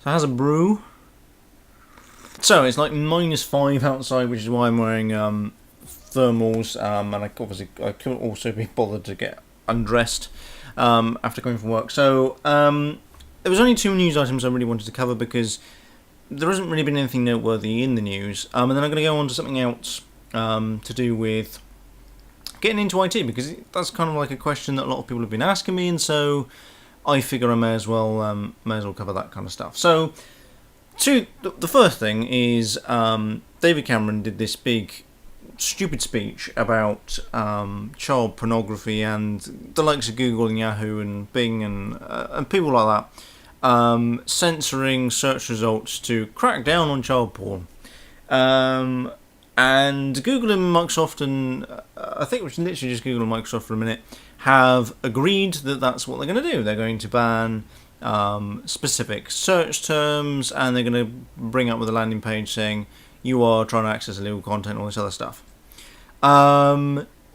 So it has a brew. So it's like -5 outside, which is why I'm wearing thermals, and I couldn't also be bothered to get undressed after coming from work. So there was only 2 news items I really wanted to cover because there hasn't really been anything noteworthy in the news. And then I'm going to go on to something else to do with getting into IT, because that's kind of like a question that a lot of people have been asking me, and so I figure I may as well cover that kind of stuff. So, the first thing is David Cameron did this big, stupid speech about child pornography and the likes of Google and Yahoo and Bing and people like that censoring search results to crack down on child porn. And Google and Microsoft, and I think it was literally just Google and Microsoft for a minute, have agreed that that's what they're going to do. They're going to ban specific search terms, and they're going to bring up with a landing page saying you are trying to access illegal content and all this other stuff.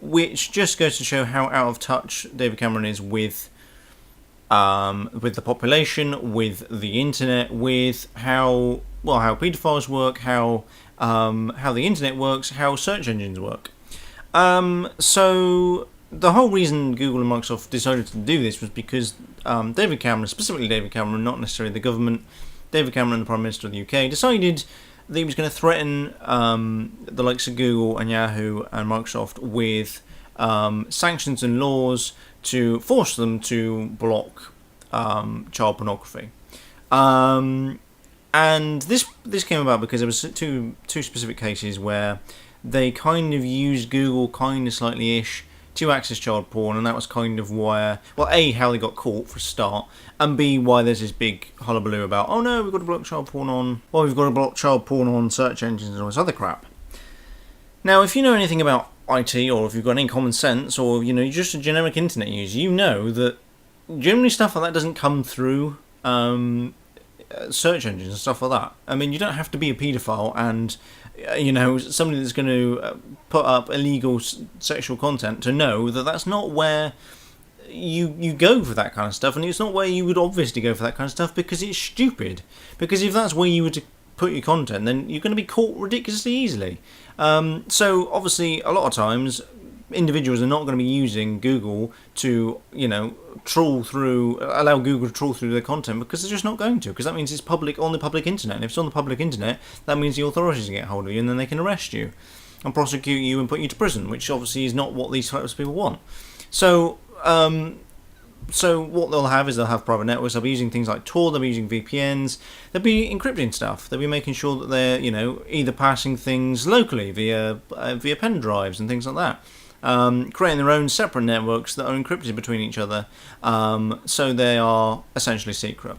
Which just goes to show how out of touch David Cameron is with the population, with the internet, with how paedophiles work, how the internet works, how search engines work. So the whole reason Google and Microsoft decided to do this was because David Cameron, specifically David Cameron, not necessarily the government, David Cameron, the Prime Minister of the UK, decided that he was going to threaten the likes of Google and Yahoo and Microsoft with sanctions and laws to force them to block child pornography. And this came about because there was two specific cases where they kind of used Google kind of slightly-ish to access child porn, and that was kind of why, well, A, how they got caught for a start, and B, why there's this big hullabaloo about, oh no, we've got to block child porn on search engines and all this other crap. Now, if you know anything about IT, or if you've got any common sense, or you're just a generic internet user, you know that generally stuff like that doesn't come through search engines and stuff like that. I mean, you don't have to be a paedophile and somebody that's going to put up illegal sexual content to know that that's not where you go for that kind of stuff, and it's not where you would obviously go for that kind of stuff, because it's stupid. Because if that's where you were to put your content, then you're going to be caught ridiculously easily. So obviously a lot of times individuals are not going to be using Google to, allow Google to trawl through their content, because they're just not going to, because that means it's public on the public internet, and if it's on the public internet, that means the authorities can get hold of you, and then they can arrest you and prosecute you and put you to prison, which obviously is not what these types of people want. So what they'll have is they'll have private networks. They'll be using things like Tor. They'll be using VPNs. They'll be encrypting stuff. They'll be making sure that they're either passing things locally via pen drives and things like that. Creating their own separate networks that are encrypted between each other, so they are essentially secret.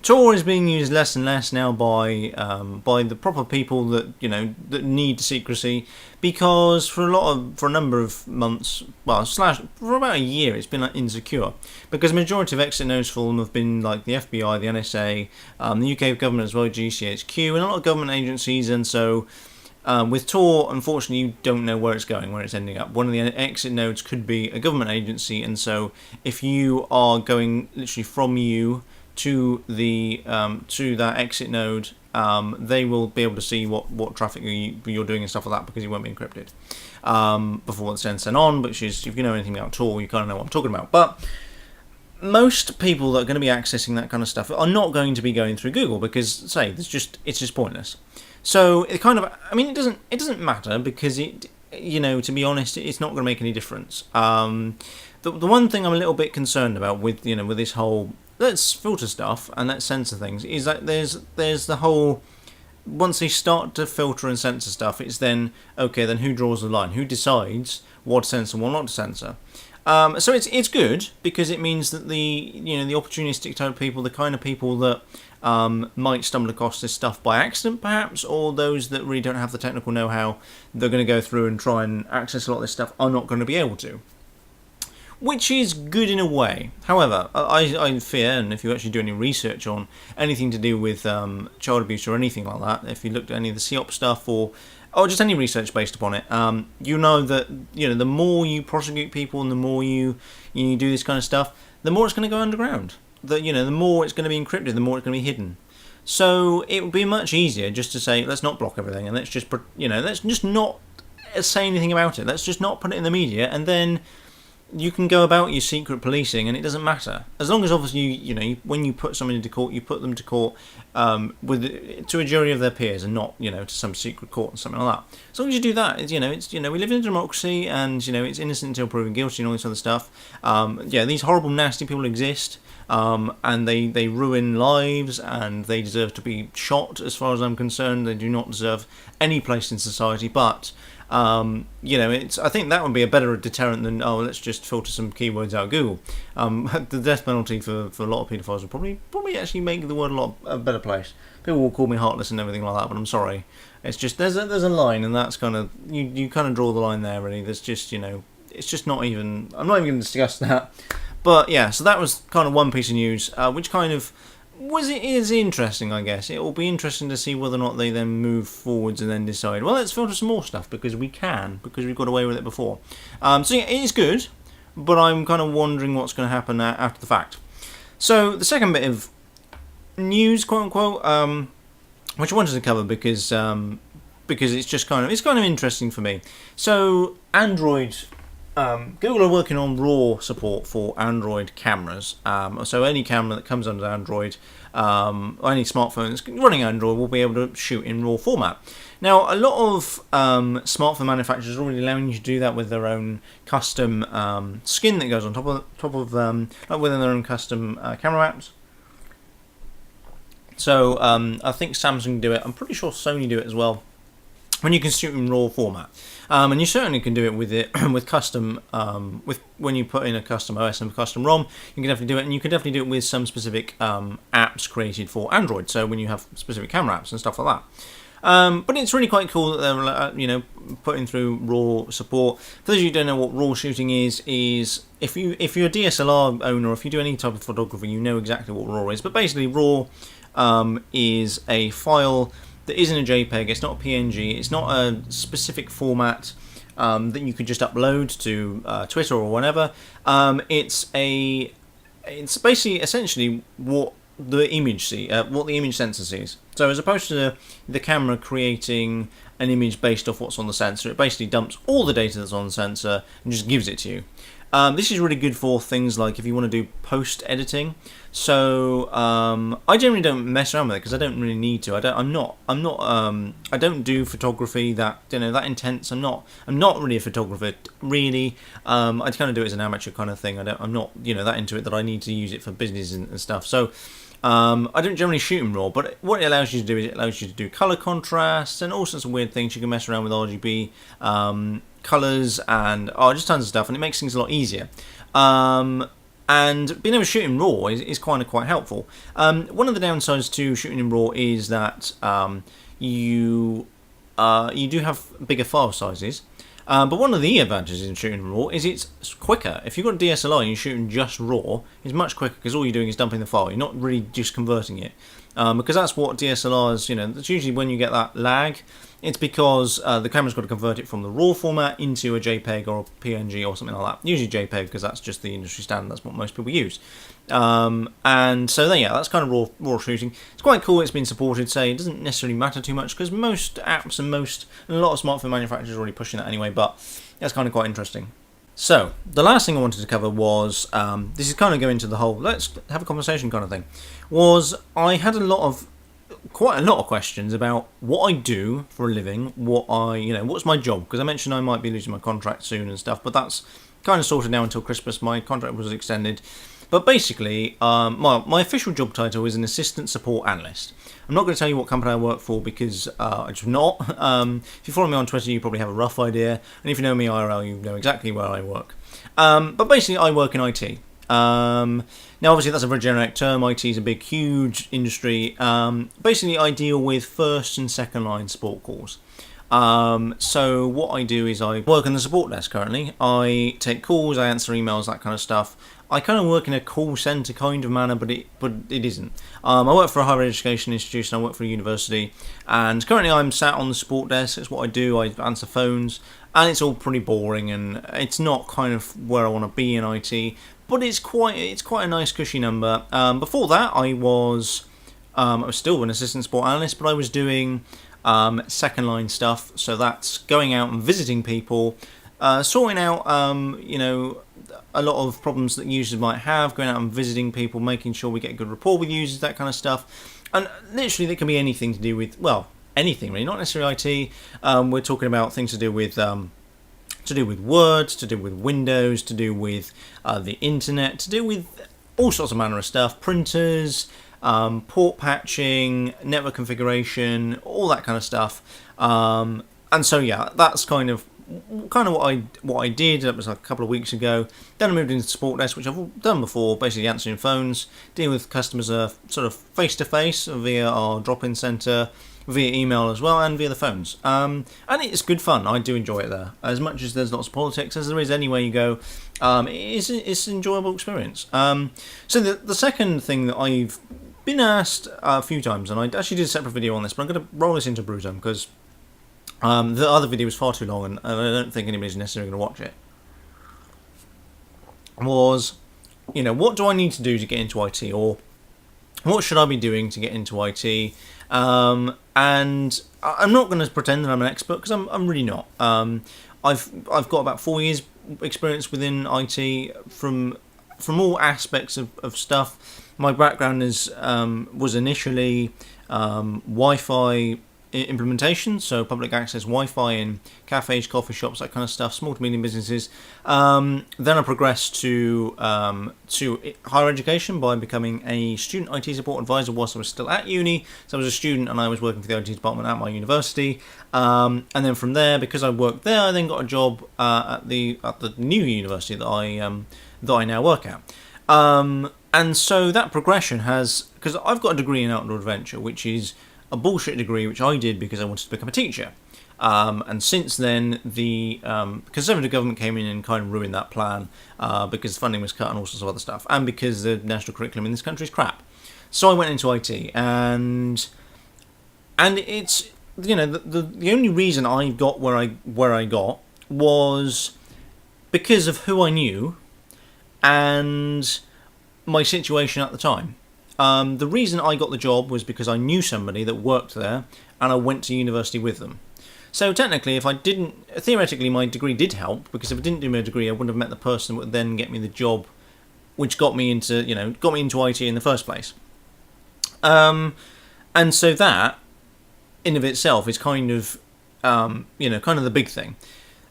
Tor is being used less and less now by the proper people that need secrecy, because for a number of months, for about a year, it's been insecure, because the majority of exit nodes for them have been like the FBI, the NSA, the UK government as well, GCHQ, and a lot of government agencies, and so. With Tor, unfortunately, you don't know where it's going, where it's ending up. One of the exit nodes could be a government agency, and so if you are going literally from you to that exit node, they will be able to see what traffic you're doing and stuff like that, because it won't be encrypted before it's then sent on. But if you know anything about Tor, you kind of know what I'm talking about. But most people that are going to be accessing that kind of stuff are not going to be going through Google, because it's just pointless. So it it doesn't matter, because to be honest, it's not going to make any difference. The one thing I'm a little bit concerned about with this whole let's filter stuff and let's censor things is that there's the whole, once they start to filter and censor stuff, it's then who draws the line? Who decides what to censor and what not to censor? So it's good, because it means that the opportunistic type of people, the kind of people that might stumble across this stuff by accident perhaps, or those that really don't have the technical know-how, they're going to go through and try and access a lot of this stuff, are not going to be able to. Which is good in a way. However, I fear, and if you actually do any research on anything to do with child abuse or anything like that, if you looked at any of the CEOP stuff or just any research based upon it, you know that the more you prosecute people and the more you do this kind of stuff, the more it's going to go underground. the more it's going to be encrypted, the more it's going to be hidden. So it would be much easier just to say, let's not block everything, and let's just not say anything about it. Let's just not put it in the media, and then you can go about your secret policing, and it doesn't matter, as long as obviously when you put someone into court, you put them to court to a jury of their peers, and not to some secret court or something like that. As long as you do that, we live in a democracy, and it's innocent until proven guilty and all this other stuff. These horrible, nasty people exist. And they ruin lives, and they deserve to be shot. As far as I'm concerned, they do not deserve any place in society. But I think that would be a better deterrent than let's just filter some keywords out of Google. The death penalty for a lot of paedophiles would probably actually make the world a better place. People will call me heartless and everything like that, but I'm sorry. It's just there's a line, and that's kind of you kind of draw the line there. Really, there's just it's just not even. I'm not even going to discuss that. But yeah, so that was kind of one piece of news, which kind of is interesting, I guess. It will be interesting to see whether or not they then move forwards and then decide, well, let's filter some more stuff because we've got away with it before. So yeah, it is good, but I'm kind of wondering what's going to happen after the fact. So the second bit of news, quote unquote, which I wanted to cover because it's just kind of interesting for me. So Android. Google are working on RAW support for Android cameras. So any camera that comes under Android, or any smartphone that's running Android, will be able to shoot in RAW format. Now, a lot of smartphone manufacturers are already allowing you to do that with their own custom skin that goes on top of like within their own custom camera apps. So I think Samsung do it. I'm pretty sure Sony do it as well. When you can shoot in RAW format, and you certainly can do it with custom when you put in a custom OS and a custom ROM, you can definitely do it, and you can definitely do it with some specific apps created for Android. So when you have specific camera apps and stuff like that. But it's really quite cool that they're putting through RAW support. For those of you who don't know what RAW shooting is if you're a DSLR owner, or if you do any type of photography, you know exactly what RAW is. But basically, RAW is a file that isn't a JPEG, it's not a PNG, it's not a specific format that you could just upload to Twitter or whatever. It's basically essentially what the image sensor sees. So as opposed to the camera creating an image based off what's on the sensor, it basically dumps all the data that's on the sensor and just gives it to you. This is really good for things like if you want to do post editing. So I generally don't mess around with it because I don't really need to. I don't do photography that intense. I'm not really a photographer really. I kind of do it as an amateur kind of thing. I'm not that into it that I need to use it for business and stuff. So I don't generally shoot in RAW, but what it allows you to do is it allows you to do color contrast and all sorts of weird things. You can mess around with RGB colors and just tons of stuff, and it makes things a lot easier. And being able to shoot in RAW is quite helpful. One of the downsides to shooting in RAW is that you do have bigger file sizes. But one of the advantages in shooting RAW is it's quicker. If you've got a DSLR and you're shooting just RAW, it's much quicker because all you're doing is dumping the file. You're not really just converting it. Because that's what DSLRs, that's usually when you get that lag. It's because the camera's got to convert it from the RAW format into a JPEG or a PNG or something like that. Usually JPEG because that's just the industry standard. That's what most people use. And so that's kind of raw shooting. It's quite cool. It's been supported. Say it doesn't necessarily matter too much because most apps and a lot of smartphone manufacturers are already pushing that anyway. But that's kind of quite interesting. So the last thing I wanted to cover was this is kind of going to the whole let's have a conversation kind of thing. Was I had quite a lot of questions about what I do for a living, what's my job, because I mentioned I might be losing my contract soon and stuff, but that's kind of sorted now until Christmas. My contract was extended, but basically my official job title is an assistant support analyst. I'm not going to tell you what company I work for because I'm not. If you follow me on Twitter, you probably have a rough idea, and if you know me IRL, you know exactly where I work. But basically I work in IT. Now obviously that's a very generic term. IT is a big huge industry. Basically I deal with first and second line support calls. So what I do is I work on the support desk currently. I take calls, I answer emails, that kind of stuff. I kind of work in a call centre kind of manner, but it isn't. I work for a higher education institution, I work for a university, and currently I'm sat on the support desk. It's what I do. I answer phones, and it's all pretty boring, and it's not kind of where I want to be in IT. but it's quite a nice cushy number. Before that, I was still an assistant support analyst, but I was doing second line stuff. So that's going out and visiting people, sorting out a lot of problems that users might have, going out and visiting people, making sure we get a good rapport with users, that kind of stuff. And literally, there can be anything to do with, well, anything really, not necessarily IT. We're talking about things to do with Word, to do with Windows, to do with the internet, to do with all sorts of manner of stuff, printers, port patching, network configuration, all that kind of stuff. And so yeah, that's kind of what I did. That was like a couple of weeks ago. Then I moved into support desk, which I've done before, basically answering phones, dealing with customers sort of face to face via our drop-in centre, via email as well, and via the phones. And it's good fun. I do enjoy it there. As much as there's lots of politics, as there is anywhere you go, it's an enjoyable experience. So the second thing that I've been asked a few times, and I actually did a separate video on this, but I'm going to roll this into Brew because the other video was far too long, and I don't think anybody's necessarily going to watch it. Was, what do I need to do to get into IT, or what should I be doing to get into IT? And I'm not going to pretend that I'm an expert, because I'm really not. I've got about 4 years experience within IT from all aspects of stuff. My background was initially Wi-Fi implementation, so public access Wi-Fi in cafes, coffee shops, that kind of stuff, small to medium businesses. Then I progressed to higher education by becoming a student IT support advisor whilst I was still at uni. So I was a student and I was working for the IT department at my university. And then from there, because I worked there, I then got a job at the new university that I now work at. And so that progression has, because I've got a degree in outdoor adventure, which is a bullshit degree, which I did because I wanted to become a teacher. And since then, the Conservative government came in and kind of ruined that plan because funding was cut and all sorts of other stuff, and because the national curriculum in this country is crap. So I went into IT, and it's the only reason I got where I got was because of who I knew and my situation at the time. The reason I got the job was because I knew somebody that worked there, and I went to university with them. So technically, theoretically my degree did help, because if I didn't do my degree, I wouldn't have met the person that would then get me the job, which got me into IT in the first place. And so that, in of itself, is kind of the big thing.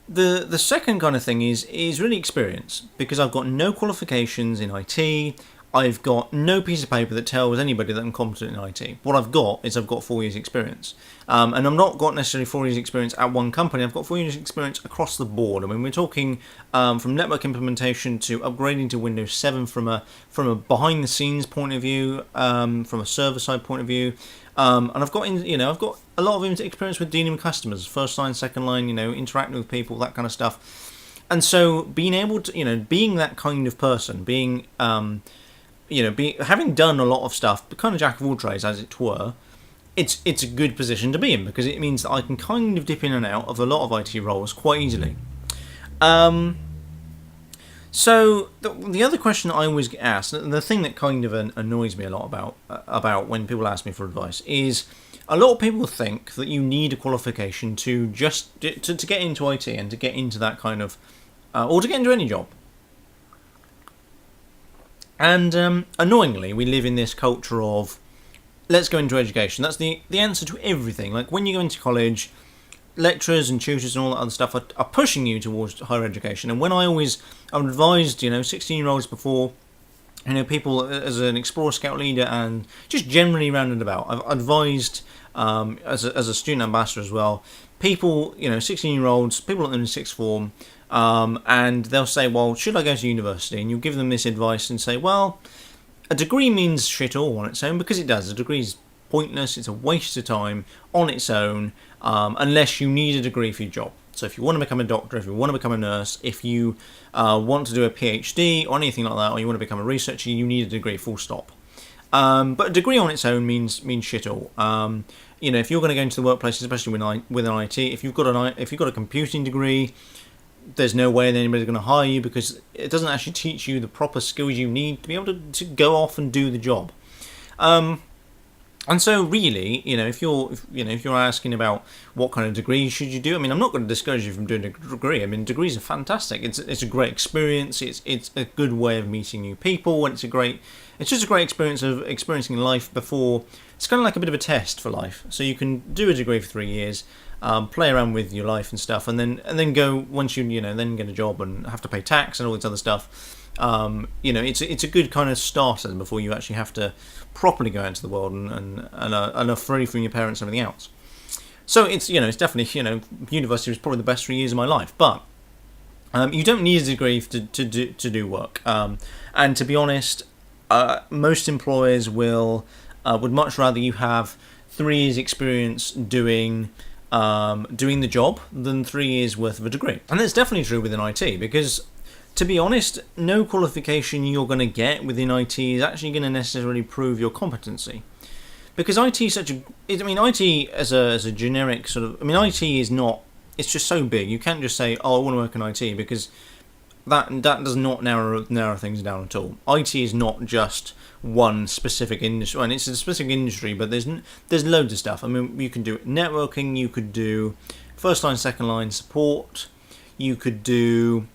The second kind of thing is really experience, because I've got no qualifications in IT. I've got no piece of paper that tells anybody that I'm competent in IT. What I've got 4 years experience. And I've not got necessarily 4 years experience at one company. I've got 4 years experience across the board. I mean, we're talking from network implementation to upgrading to Windows 7 from a behind the scenes point of view, from a server side point of view. And I've got a lot of experience with dealing with customers, first line, second line, interacting with people, that kind of stuff. And so being able to, being that kind of person, being having done a lot of stuff, but kind of jack of all trades, as it were, it's a good position to be in, because it means that I can kind of dip in and out of a lot of IT roles quite easily. So the other question I always get asked, and the thing that kind of annoys me a lot about when people ask me for advice, is a lot of people think that you need a qualification to get into IT and to get into that kind of, or to get into any job. And annoyingly, we live in this culture of, let's go into education. That's the answer to everything. Like, when you go into college, lecturers and tutors and all that other stuff are pushing you towards higher education. And when I've advised, 16-year-olds before, people as an Explorer Scout leader and just generally round and about, I've advised, as a student ambassador as well, people, 16-year-olds, people in sixth form, and they'll say, well, should I go to university? And you'll give them this advice and say, well, a degree means shit all on its own, because it does. A degree is pointless. It's a waste of time on its own, unless you need a degree for your job. So if you want to become a doctor, if you want to become a nurse, if you want to do a PhD or anything like that, or you want to become a researcher, you need a degree, full stop. But a degree on its own means shit all. If you're going to go into the workplace, especially within IT, if you've got a computing degree, there's no way that anybody's going to hire you because it doesn't actually teach you the proper skills you need to be able to go off and do the job. And so, really, if you're asking about what kind of degree should you do, I mean, I'm not going to discourage you from doing a degree. I mean, degrees are fantastic. It's a great experience. It's a good way of meeting new people, and it's just a great experience of experiencing life before. It's kind of like a bit of a test for life. So you can do a degree for 3 years, play around with your life and stuff, and then go once you then get a job and have to pay tax and all this other stuff. It's a good kind of starter before you actually have to properly go out into the world and are free from your parents and everything else. So it's definitely university was probably the best 3 years of my life, but you don't need a degree to do work. And to be honest, most employers would much rather you have 3 years experience doing the job than 3 years worth of a degree. And that's definitely true within IT because, to be honest, no qualification you're going to get within IT is actually going to necessarily prove your competency. Because IT is IT as a generic sort of, IT is not, it's just so big. You can't just say, oh, I want to work in IT, because that does not narrow things down at all. IT is not just one specific industry, and it's a specific industry, but there's loads of stuff. I mean, you can do networking, you could do first line, second line support, you could do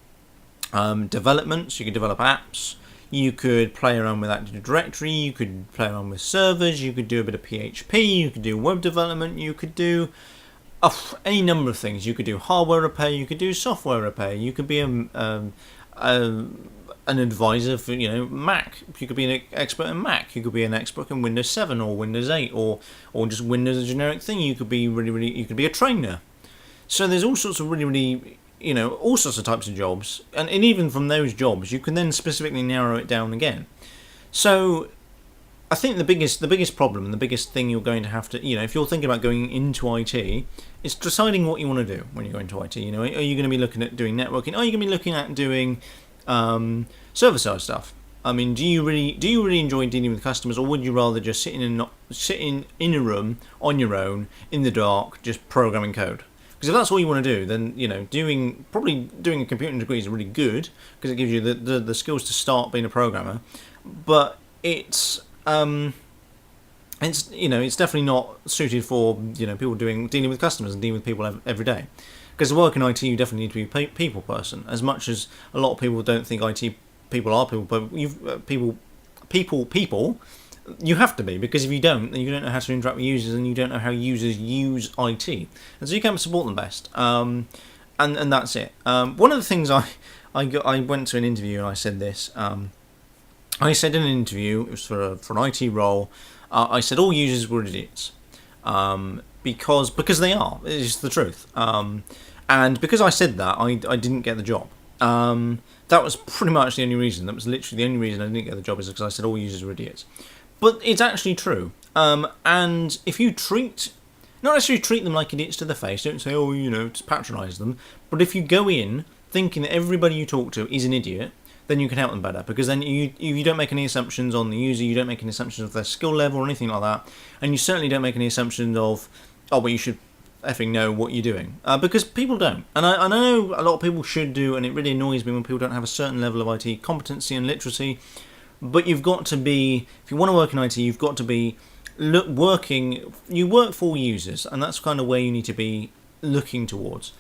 developments, you could develop apps, you could play around with Active Directory, you could play around with servers, you could do a bit of PHP, you could do web development, you could do any number of things. You could do hardware repair, you could do software repair, you could be an advisor for Mac, you could be an expert in Mac, you could be an expert in Windows 7 or Windows 8 or just Windows, a generic thing. You could be you could be a trainer. So there's all sorts of really all sorts of types of jobs, and even from those jobs you can then specifically narrow it down again. So I think the biggest problem and the biggest thing you're going to have to, if you're thinking about going into IT, is deciding what you want to do when you go into IT. Are you going to be looking at doing networking? Are you going to be looking at doing server side stuff? I mean, do you really enjoy dealing with customers, or would you rather just sit in a room on your own in the dark, just programming code? Because if that's all you want to do, then doing a computing degree is really good because it gives you the skills to start being a programmer. But it's definitely not suited for people dealing with customers and dealing with people every day. Because to work in IT, you definitely need to be a people person. As much as a lot of people don't think IT people are people, but people. You have to be, because if you don't, then you don't know how to interact with users, and you don't know how users use IT, and so you can't support them best. And that's it. One of the things I went to an interview and I said this. I said in an interview, it was for an IT role. I said all users were idiots, because they are. It's the truth. And because I said that, I didn't get the job. That was pretty much the only reason. That was literally the only reason I didn't get the job, is because I said all users were idiots. But it's actually true. And if you not necessarily treat them like idiots to their face, don't say, just patronise them, but if you go in thinking that everybody you talk to is an idiot, then you can help them better, because then you don't make any assumptions on the user, you don't make any assumptions of their skill level or anything like that, and you certainly don't make any assumptions of, you should effing know what you're doing, because people don't. And I know a lot of people should do, and it really annoys me when people don't have a certain level of IT competency and literacy. But you've got to be, if you want to work in IT, you've got to be you work for users, and that's kind of where you need to be looking towards.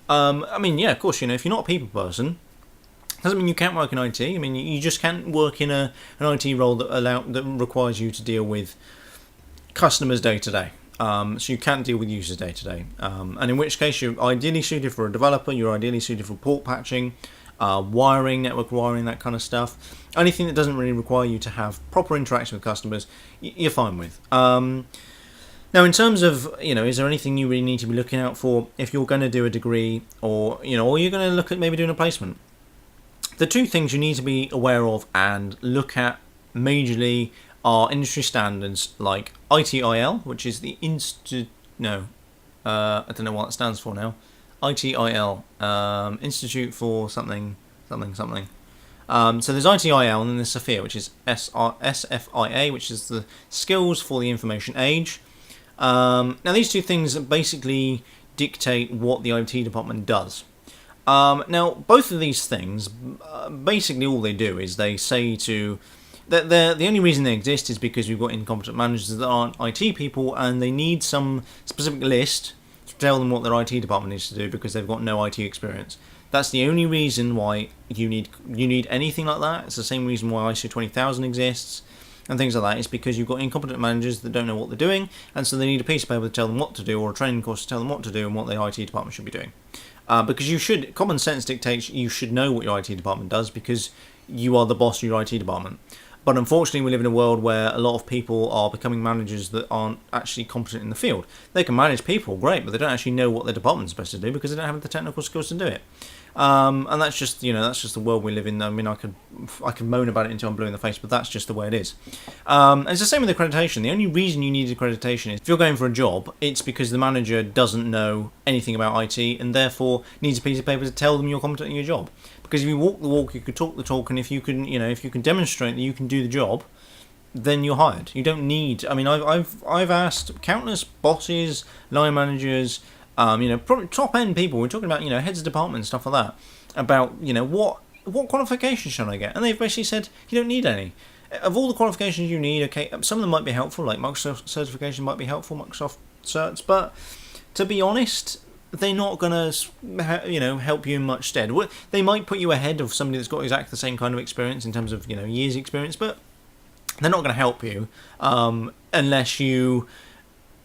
Of course, if you're not a people person, doesn't mean you can't work in IT. I mean, you just can't work in an IT role that requires you to deal with customers day to day. So you can't deal with users day to day. And in which case, you're ideally suited for a developer, you're ideally suited for port patching, wiring, network wiring, that kind of stuff. Anything that doesn't really require you to have proper interaction with customers, you're fine with. Now, in terms of, is there anything you really need to be looking out for if you're going to do a degree, or you're going to look at maybe doing a placement? The two things you need to be aware of and look at majorly are industry standards like ITIL, which is the I don't know what it stands for now. ITIL, Institute for something. So there's ITIL, and then there's SFIA, which is SFIA, which is the Skills for the Information Age. Now these two things basically dictate what the IT department does. Now, both of these things, basically all they do is they say to... The only reason they exist is because we've got incompetent managers that aren't IT people, and they need some specific list to tell them what their IT department needs to do because they've got no IT experience. That's the only reason why you need anything like that. It's the same reason why ISO 20000 exists and things like that. It's because you've got incompetent managers that don't know what they're doing, and so they need a piece of paper to tell them what to do, or a training course to tell them what to do and what the IT department should be doing. Because common sense dictates you should know what your IT department does because you are the boss of your IT department. But unfortunately, we live in a world where a lot of people are becoming managers that aren't actually competent in the field. They can manage people, great, but they don't actually know what their department's supposed to do because they don't have the technical skills to do it. And that's just the world we live in. I mean, I could moan about it until I'm blue in the face, but that's just the way it is. And it's the same with accreditation. The only reason you need accreditation is if you're going for a job, it's because the manager doesn't know anything about IT and therefore needs a piece of paper to tell them you're competent in your job. Because if you walk the walk, you can talk the talk, and if you can demonstrate that you can do the job, then you're hired. You don't need. I mean, I've asked countless bosses, line managers, probably top end people. We're talking about heads of department and stuff like that. About what qualifications should I get? And they've basically said you don't need any. Of all the qualifications you need, okay, some of them might be helpful, like Microsoft certification might be helpful, Microsoft certs, but to be honest, they're not going to, help you in much stead. They might put you ahead of somebody that's got exactly the same kind of experience in terms of, years experience, but they're not going to help you unless you,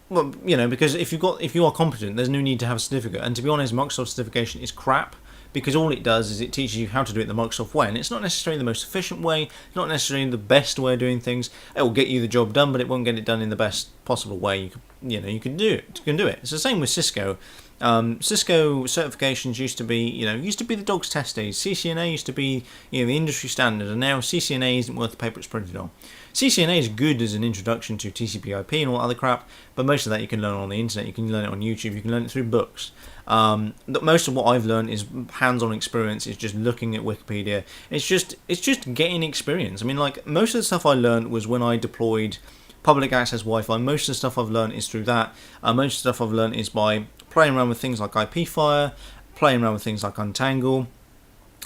because if you are competent, there's no need to have a certificate. And to be honest, Microsoft certification is crap because all it does is it teaches you how to do it the Microsoft way, and it's not necessarily the most efficient way, not necessarily the best way of doing things. It will get you the job done, but it won't get it done in the best possible way you can do it. It's the same with Cisco. Cisco certifications used to be the dog's test days. CCNA used to be the industry standard, and now CCNA isn't worth the paper it's printed on. CCNA is good as an introduction to TCP/IP and all that other crap, but most of that you can learn on the internet. You can learn it on YouTube. You can learn it through books. Most of what I've learned is hands-on experience. It's just looking at Wikipedia. It's just getting experience. I mean, like most of the stuff I learned was when I deployed public access Wi-Fi. Most of the stuff I've learned is through that. Most of the stuff I've learned is by playing around with things like IPFire, playing around with things like Untangle,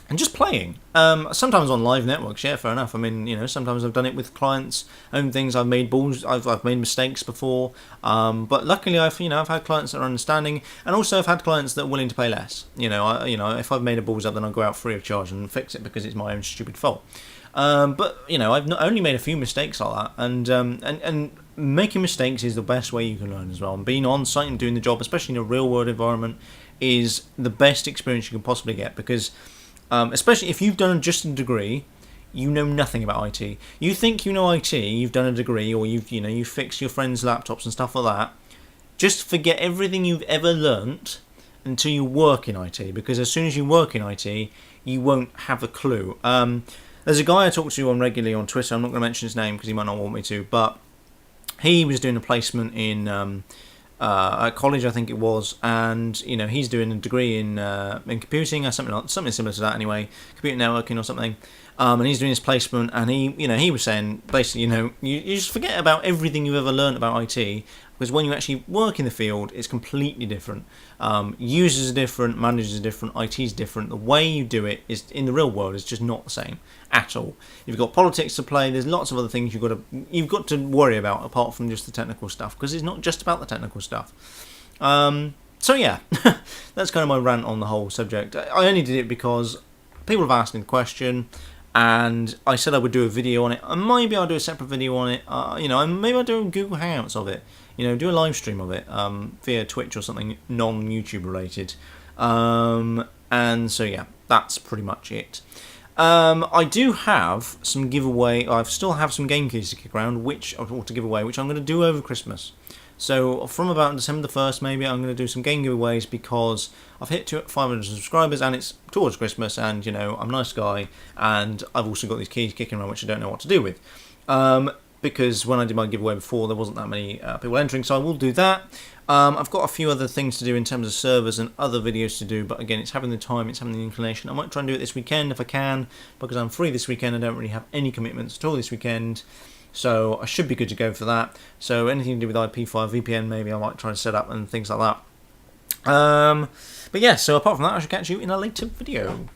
and just playing. Sometimes on live networks, yeah, fair enough. I mean, sometimes I've done it with clients, own things. I've made balls. I've made mistakes before, but luckily I've had clients that are understanding, and also I've had clients that are willing to pay less. If I've made a balls up, then I'll go out free of charge and fix it because it's my own stupid fault. But I've not only made a few mistakes like that, and making mistakes is the best way you can learn as well. And being on site and doing the job, especially in a real world environment, is the best experience you can possibly get. Because especially if you've done just a degree, you know nothing about IT. You think you know IT, you've done a degree, or you've fixed your friends' laptops and stuff like that. Just forget everything you've ever learnt until you work in IT. Because as soon as you work in IT, you won't have a clue. There's a guy I talk to regularly on Twitter. I'm not going to mention his name because he might not want me to, but he was doing a placement in at college, I think it was, and he's doing a degree in computing or something similar to that anyway, computer networking or something. And he's doing his placement, and he was saying basically, you just forget about everything you've ever learned about IT, because when you actually work in the field, it's completely different. Users are different, managers are different, IT is different. The way you do it is in the real world is just not the same at all. You've got politics to play. There's lots of other things you've got to worry about apart from just the technical stuff, because it's not just about the technical stuff. So yeah, that's kind of my rant on the whole subject. I only did it because people have asked me the question, and I said I would do a video on it, and maybe I'll do a separate video on it. Maybe I'll do Google Hangouts of it. Do a live stream of it via Twitch or something non-YouTube related. And so yeah, that's pretty much it. I do have some giveaway. I still have some game keys to kick around, which I want to give away, which I'm going to do over Christmas. So from about December the 1st, maybe I'm going to do some game giveaways because I've hit 500 subscribers and it's towards Christmas, and I'm a nice guy, and I've also got these keys kicking around which I don't know what to do with. Because when I did my giveaway before, there wasn't that many people entering, so I will do that. I've got a few other things to do in terms of servers and other videos to do, but again, it's having the time, it's having the inclination. I might try and do it this weekend if I can, because I'm free this weekend. I don't really have any commitments at all this weekend, so I should be good to go for that. So anything to do with IPFire, VPN, maybe I might try to set up and things like that. But yeah, so apart from that, I shall catch you in a later video.